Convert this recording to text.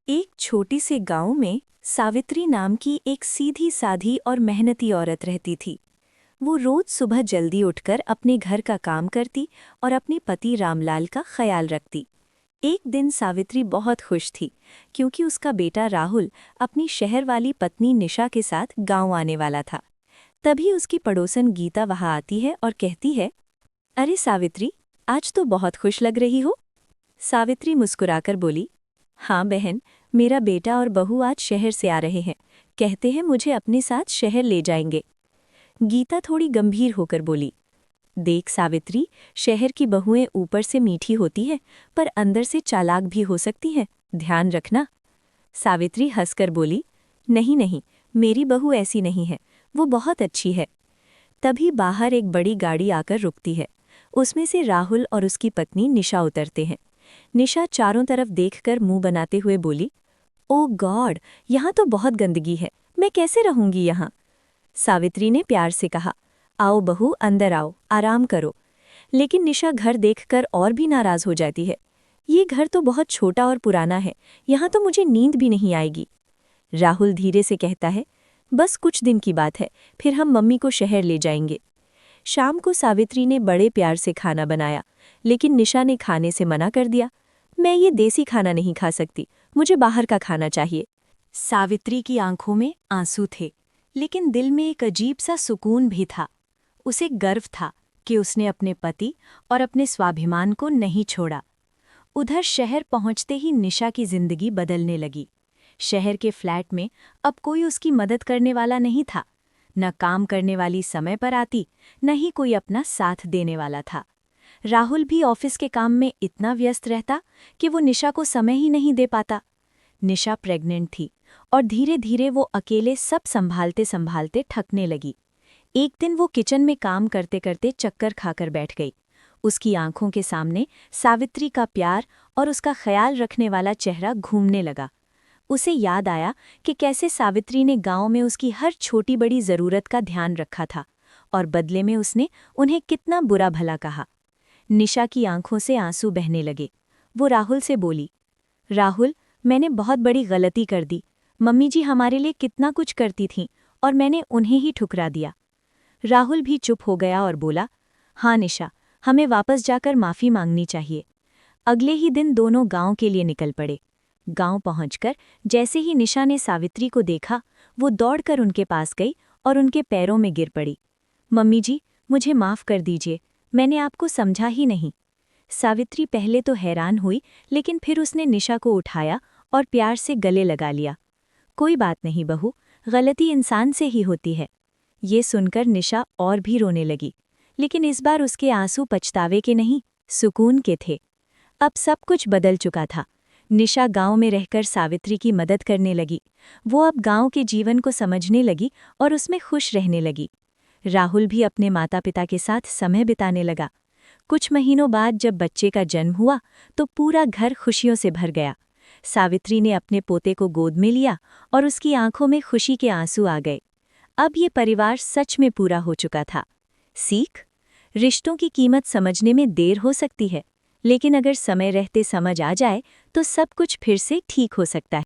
एक छोटी से गांव में सावित्री नाम की एक सीधी साधी और मेहनती औरत रहती थी। वो रोज सुबह जल्दी उठकर अपने घर का काम करती और अपने पति रामलाल का ख्याल रखती। एक दिन सावित्री बहुत खुश थी क्योंकि उसका बेटा राहुल अपनी शहर वाली पत्नी निशा के साथ गांव आने वाला था। तभी उसकी पड़ोसन गीता वहां आती है और कहती है, अरे सावित्री, आज तो बहुत खुश लग रही हो। सावित्री मुस्कुराकर बोली, हाँ बहन, मेरा बेटा और बहू आज शहर से आ रहे हैं। कहते हैं मुझे अपने साथ शहर ले जाएंगे। गीता थोड़ी गंभीर होकर बोली, देख सावित्री, शहर की बहुएं ऊपर से मीठी होती हैं पर अंदर से चालाक भी हो सकती हैं, ध्यान रखना। सावित्री हंसकर बोली, नहीं नहीं, मेरी बहू ऐसी नहीं है, वो बहुत अच्छी है। तभी बाहर एक बड़ी गाड़ी आकर रुकती है। उसमें से राहुल और उसकी पत्नी निशा उतरते हैं। निशा चारों तरफ देखकर मुंह बनाते हुए बोली, ओ गॉड, यहाँ तो बहुत गंदगी है, मैं कैसे रहूंगी यहाँ। सावित्री ने प्यार से कहा, आओ बहू, अंदर आओ, आराम करो। लेकिन निशा घर देखकर और भी नाराज हो जाती है। ये घर तो बहुत छोटा और पुराना है, यहाँ तो मुझे नींद भी नहीं आएगी। राहुल धीरे से कहता है, बस कुछ दिन की बात है, फिर हम मम्मी को शहर ले जाएंगे। शाम को सावित्री ने बड़े प्यार से खाना बनाया, लेकिन निशा ने खाने से मना कर दिया। मैं ये देसी खाना नहीं खा सकती, मुझे बाहर का खाना चाहिए। सावित्री की आंखों में आंसू थे, लेकिन दिल में एक अजीब सा सुकून भी था। उसे गर्व था कि उसने अपने पति और अपने स्वाभिमान को नहीं छोड़ा। उधर शहर पहुंचते ही निशा की जिंदगी बदलने लगी। शहर के फ्लैट में अब कोई उसकी मदद करने वाला नहीं था। न काम करने वाली समय पर आती, न ही कोई अपना साथ देने वाला था। राहुल भी ऑफिस के काम में इतना व्यस्त रहता कि वो निशा को समय ही नहीं दे पाता। निशा प्रेग्नेंट थी और धीरे धीरे वो अकेले सब संभालते संभालते थकने लगी। एक दिन वो किचन में काम करते करते चक्कर खाकर बैठ गई। उसकी आंखों के सामने सावित्री का प्यार और उसका ख्याल रखने वाला चेहरा घूमने लगा। उसे याद आया कि कैसे सावित्री ने गांव में उसकी हर छोटी बड़ी जरूरत का ध्यान रखा था और बदले में उसने उन्हें कितना बुरा भला कहा। निशा की आंखों से आंसू बहने लगे। वो राहुल से बोली, राहुल, मैंने बहुत बड़ी गलती कर दी। मम्मी जी हमारे लिए कितना कुछ करती थीं और मैंने उन्हें ही ठुकरा दिया। राहुल भी चुप हो गया और बोला, हाँ निशा, हमें वापस जाकर माफ़ी मांगनी चाहिए। अगले ही दिन दोनों गांव के लिए निकल पड़े। गांव पहुंचकर जैसे ही निशा ने सावित्री को देखा, वो दौड़कर उनके पास गई और उनके पैरों में गिर पड़ी। मम्मी जी, मुझे माफ़ कर दीजिए, मैंने आपको समझा ही नहीं। सावित्री पहले तो हैरान हुई, लेकिन फिर उसने निशा को उठाया और प्यार से गले लगा लिया। कोई बात नहीं बहू, गलती इंसान से ही होती है। ये सुनकर निशा और भी रोने लगी, लेकिन इस बार उसके आंसू पछतावे के नहीं, सुकून के थे। अब सब कुछ बदल चुका था। निशा गांव में रहकर सावित्री की मदद करने लगी। वो अब गांव के जीवन को समझने लगी और उसमें खुश रहने लगी। राहुल भी अपने माता पिता के साथ समय बिताने लगा। कुछ महीनों बाद जब बच्चे का जन्म हुआ तो पूरा घर खुशियों से भर गया। सावित्री ने अपने पोते को गोद में लिया और उसकी आंखों में खुशी के आंसू आ गए। अब ये परिवार सच में पूरा हो चुका था। सीख, रिश्तों की कीमत समझने में देर हो सकती है, लेकिन अगर समय रहते समझ आ जाए तो सब कुछ फिर से ठीक हो सकता है।